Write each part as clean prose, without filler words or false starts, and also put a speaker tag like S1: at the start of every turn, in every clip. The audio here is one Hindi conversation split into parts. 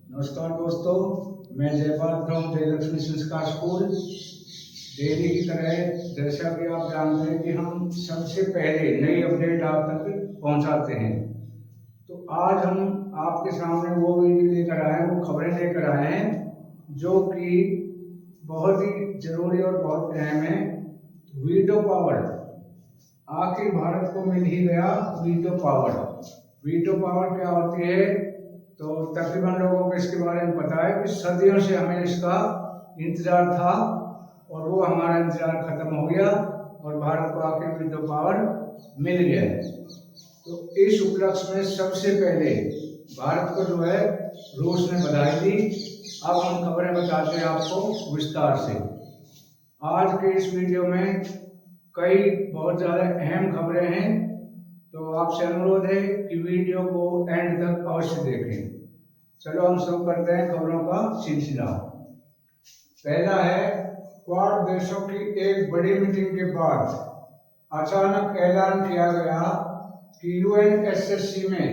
S1: नमस्कार दोस्तों, मैं जयपाल फ्रॉम जयलक्ष्मी संस्कार स्कूल। डेली की तरह जैसा कि आप जानते हैं कि हम सबसे पहले नई अपडेट आप तक पहुंचाते हैं, तो आज हम आपके सामने वो वीडियो लेकर आए हैं, वो खबरें लेकर आए हैं जो कि बहुत ही जरूरी और बहुत अहम है। वीटो पावर आखिर भारत को मिल ही गया। वीटो पावर क्या होती है? तो तकरीबन लोगों को इसके बारे में पता है कि सदियों से हमें इसका इंतजार था और वो हमारा इंतजार खत्म हो गया और भारत को आखिर वीटो पावर मिल गया है। तो इस उपलक्ष्य में सबसे पहले भारत को जो है रूस ने बधाई दी। अब हम खबरें बताते हैं आपको विस्तार से। आज के इस वीडियो में कई बहुत ज़्यादा अहम खबरें हैं, तो आपसे अनुरोध है कि वीडियो को एंड तक अवश्य देखें। चलो हम शुरू करते हैं खबरों का सिलसिला। पहला है, क्वाड देशों की एक बड़ी मीटिंग के बाद अचानक ऐलान किया गया कि यूएनएससी में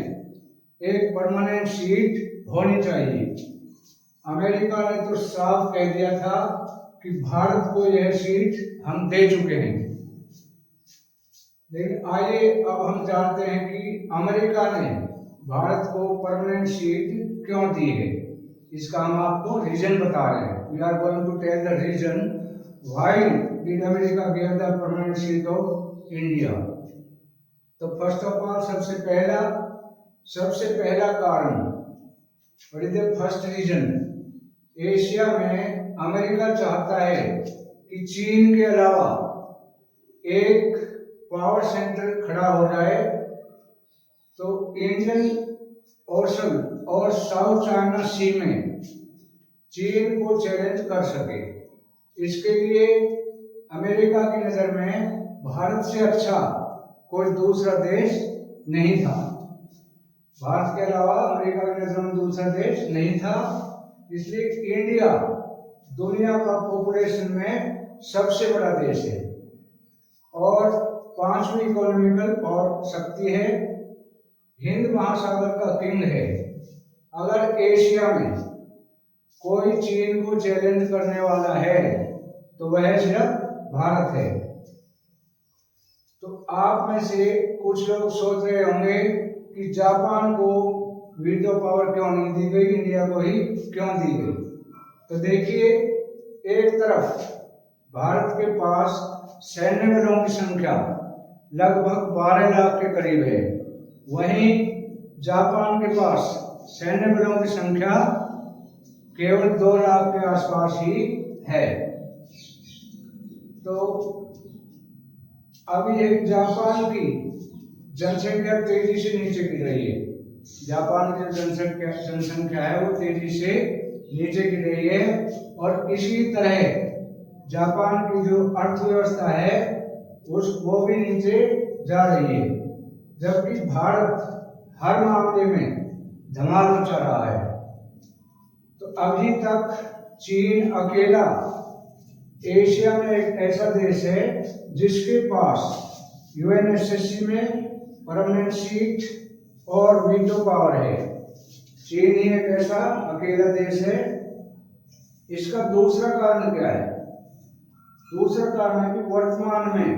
S1: एक परमानेंट सीट होनी चाहिए। अमेरिका ने तो साफ कह दिया था कि भारत को यह सीट हम दे चुके हैं, लेकिन आइए अब हम जानते हैं कि अमेरिका ने भारत को परमानेंट सीट क्यों दी है। इसका हम आपको रीजन बता रहे हैं। We are going to tell the reason why did America give the permanent seat of India. तो फर्स्ट ऑफ ऑल सबसे पहला कारण, what is the first reason? Asia में अमेरिका चाहता है कि चीन के अलावा एक पावर सेंटर खड़ा हो जाए तो इंडियन ओशन और साउथ चाइना सी में चीन को चैलेंज कर सके। इसके लिए अमेरिका की नज़र में भारत से अच्छा कोई दूसरा देश नहीं था। भारत के अलावा अमेरिका की नज़र में दूसरा देश नहीं था, इसलिए इंडिया दुनिया का पॉपुलेशन में सबसे बड़ा देश है और 5वीं इकोनॉमिकल पावर शक्ति है, हिंद महासागर का किंग है। अगर एशिया में कोई चीन को चैलेंज करने वाला है तो वह सिर्फ भारत है। तो आप में से कुछ लोग सोच रहे होंगे कि जापान को वीटो पावर क्यों नहीं दी गई, इंडिया को ही क्यों दी गई। तो देखिए, एक तरफ भारत के पास सैन्य बलों की संख्या लगभग 12 लाख के करीब है, वहीं जापान के पास सैन्य बलों की संख्या केवल 2 लाख के आसपास ही है। तो अभी एक जापान की जनसंख्या तेजी से नीचे गिर रही है। जापान की जनसंख्या है वो तेजी से नीचे गिर रही है और इसी तरह जापान की जो अर्थव्यवस्था है वो भी नीचे जा रही है, जबकि भारत हर मामले में धमाल मचा रहा है। तो अभी तक चीन अकेला एशिया में एक ऐसा देश है जिसके पास यूएनएससी में परमानेंट सीट और वीटो पावर है। चीन ही एक ऐसा अकेला देश है। इसका दूसरा कारण क्या है? दूसरा कारण है कि वर्तमान में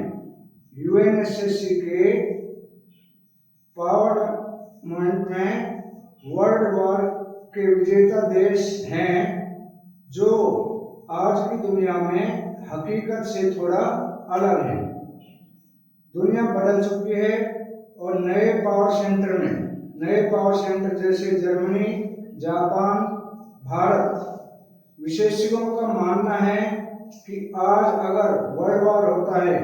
S1: यूएनएससी के पार्लियामेंट में वर्ल्ड वॉर के विजेता देश हैं जो आज की दुनिया में हकीकत से थोड़ा अलग है। दुनिया बदल चुकी है और नए पावर सेंटर जैसे जर्मनी, जापान, भारत, विशेषज्ञों का मानना है कि आज अगर वर्ल्ड वॉर होता है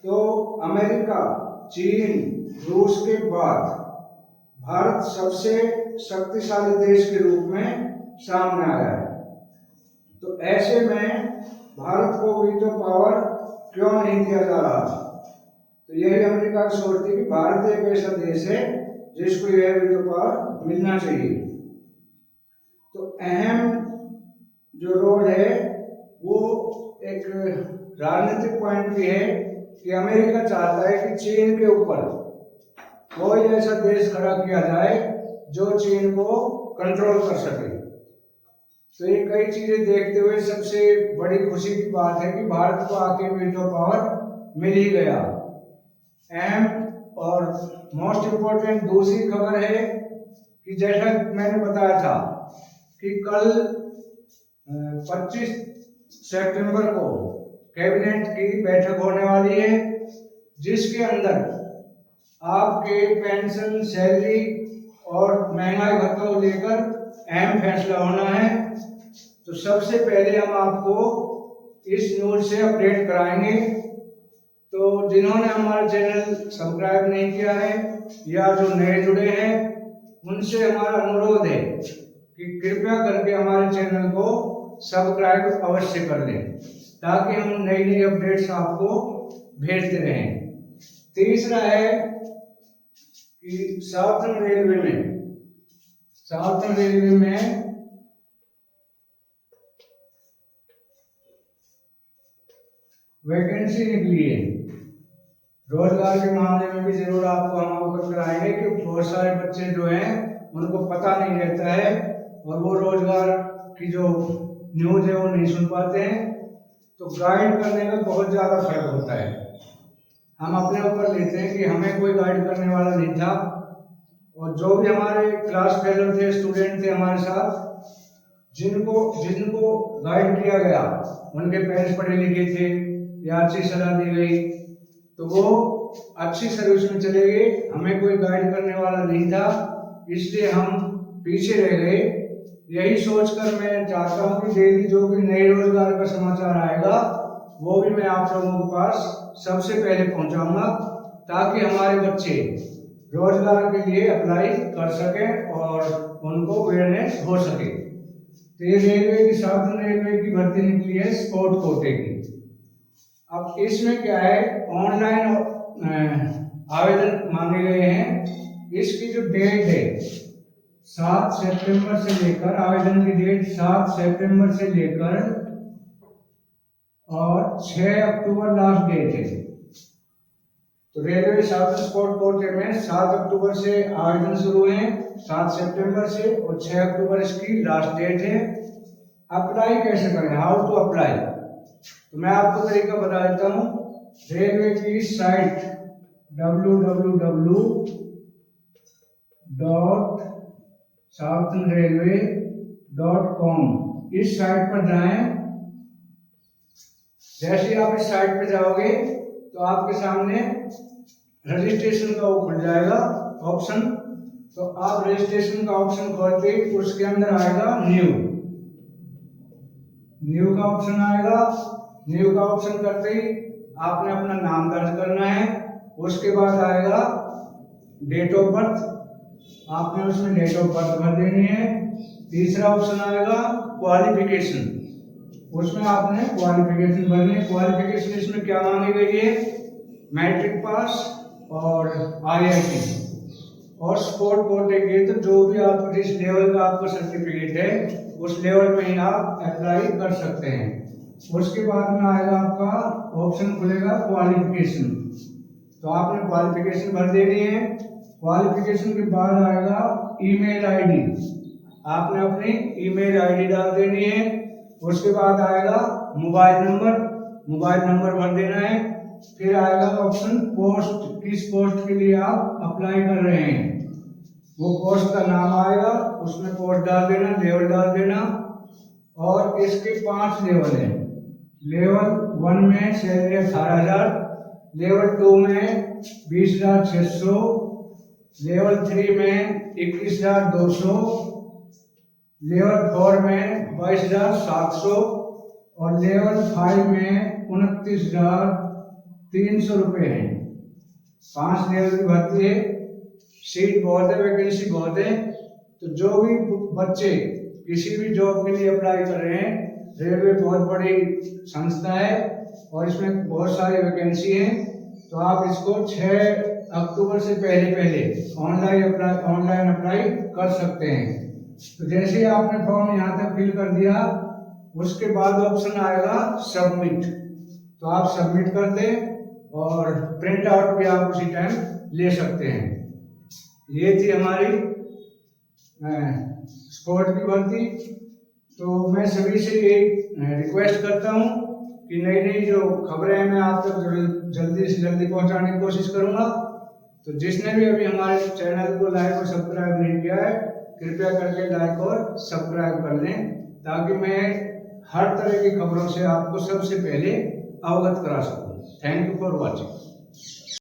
S1: तो अमेरिका, चीन, रूस के बाद भारत सबसे शक्तिशाली देश के रूप में सामने आया है। तो ऐसे में भारत को वीटो पावर क्यों नहीं दिया जा रहा? तो यही अमेरिका सोचती कि भारत एक ऐसा देश है जिसको यह वीटो पावर मिलना चाहिए। तो अहम जो रोल है वो एक राजनीतिक पॉइंट भी है कि अमेरिका चाहता है कि चीन के ऊपर कोई ऐसा देश खड़ा किया जाए जो चीन को कंट्रोल कर सके। तो ये कई चीजें देखते हुए सबसे बड़ी खुशी की बात है कि भारत को आके वीटो पावर मिल ही गया। एम और मोस्ट इम्पोर्टेंट दूसरी खबर है कि जैसा मैंने बताया था कि कल 25 सितंबर को कैबिनेट की बैठक होने वाली है, जिसके अंदर आपके पेंशन, सैलरी और महंगाई भत्ता को लेकर अहम फैसला होना है। तो सबसे पहले हम आपको इस न्यूज से अपडेट कराएंगे। तो जिन्होंने हमारा चैनल सब्सक्राइब नहीं किया है या जो नए जुड़े हैं, उनसे हमारा अनुरोध है कि कृपया करके हमारे चैनल को सब्सक्राइब अवश्य कर लें, ताकि हम नई नई अपडेट्स आपको भेजते रहें। तीसरा है कि साउथर्न रेलवे में वैकेंसी निकली है। रोजगार के मामले में भी जरूर आपको हम अवगत कराएंगे कि बहुत सारे बच्चे जो हैं उनको पता नहीं रहता है और वो रोजगार की जो न्यूज है वो नहीं सुन पाते हैं। तो गाइड करने में बहुत ज़्यादा फर्क होता है। हम अपने ऊपर लेते हैं कि हमें कोई गाइड करने वाला नहीं था, और जो भी हमारे क्लास फेलो थे, स्टूडेंट थे हमारे साथ, जिनको गाइड किया गया, उनके पेरेंट्स पढ़े लिखे थे या अच्छी सलाह दी गई, तो वो अच्छी सर्विस में चले गए। हमें कोई गाइड करने वाला नहीं था, इसलिए हम पीछे रह गए। यही सोचकर मैं चाहता हूँ कि डेली जो भी नए रोजगार का समाचार आएगा वो भी मैं आप लोगों के पास सबसे पहले पहुंचाऊंगा, ताकि हमारे बच्चे रोजगार के लिए अप्लाई कर सकें और उनको अवेयरनेस हो सके। तो ये रेलवे की, साउथर्न रेलवे की भर्ती निकली है स्पोर्ट कोटे की। अब इसमें क्या है, ऑनलाइन आवेदन मांगे गए हैं। इसकी जो डेट है 7 सितंबर से लेकर, आवेदन की डेट 7 सितंबर से लेकर और 6 अक्टूबर लास्ट डेट है। तो रेलवे साउथर्न स्पोर्ट कोटे में 7 अक्टूबर से आवेदन शुरू है, 7 सितंबर से, और 6 अक्टूबर इसकी लास्ट डेट है। अप्लाई कैसे करें, हाउ टू अप्लाई, तो मैं आपको तरीका बता देता हूँ। रेलवे की साइट www.southernrailway.com, इस साइट पर जाएं। जैसे ही आप इस साइट पर जाओगे तो आपके सामने रजिस्ट्रेशन का वो खुल जाएगा ऑप्शन। तो आप रजिस्ट्रेशन का ऑप्शन खोलते ही उसके अंदर आएगा न्यू का ऑप्शन आएगा। न्यू का ऑप्शन करते ही आपने अपना नाम दर्ज करना है। उसके बाद आएगा डेट ऑफ बर्थ, आपने उसमें डेट ऑफ बर्थ भर देनी है। तीसरा ऑप्शन आएगा क्वालिफिकेशन, उसमें आपने क्वालिफिकेशन भरनी है। क्वालिफिकेशन इसमें क्या मांगी गई है, मैट्रिक पास और IIT और स्पोर्ट कोटे के, तो जो भी आप जिस लेवल का आपका सर्टिफिकेट है उस लेवल में ही आप अप्लाई कर सकते हैं। उसके बाद में आएगा आपका ऑप्शन खुलेगा क्वालिफिकेशन, तो आपने क्वालिफिकेशन भर देनी है। क्वालिफिकेशन के बाद आएगा ईमेल आईडी, आपने अपनी ईमेल आईडी डाल देनी है। उसके बाद आएगा मोबाइल नंबर भर देना है। फिर आएगा ऑप्शन पोस्ट, किस पोस्ट के लिए आप अप्लाई कर रहे हैं, वो पोस्ट का नाम आएगा, उसमें पोस्ट डाल देना, लेवल डाल देना। और इसके 5 लेवल हैं। लेवल 1 में सैलरी 18,000, लेवल 2 में 20,600, लेवल 3 में 21,200, लेवल 4 में 22,700 और लेवल 5 में 29,300 रुपये है। 5 लेवल की भर्ती है। सीट बहुत है, वैकेंसी बहुत है। तो जो भी बच्चे किसी भी जॉब के लिए अप्लाई कर रहे हैं, रेलवे बहुत बड़ी संस्था है और इसमें बहुत सारी वैकेंसी है। तो आप इसको 6 अक्टूबर से पहले ऑनलाइन अप्लाई कर सकते हैं। तो जैसे ही आपने फॉर्म यहाँ तक फिल कर दिया, उसके बाद ऑप्शन आएगा सबमिट, तो आप सबमिट कर दें और प्रिंट आउट भी आप उसी टाइम ले सकते हैं। ये थी हमारी स्पोर्ट की भर्ती। तो मैं सभी से यही रिक्वेस्ट करता हूँ कि नई नई जो खबरें हैं मैं आप तक जल्दी से जल्दी पहुँचाने की कोशिश करूँगा। तो जिसने भी अभी हमारे चैनल को लाइक और सब्सक्राइब नहीं किया है, कृपया करके लाइक और सब्सक्राइब कर लें, ताकि मैं हर तरह की खबरों से आपको सबसे पहले अवगत करा सकूं। Thank you for watching.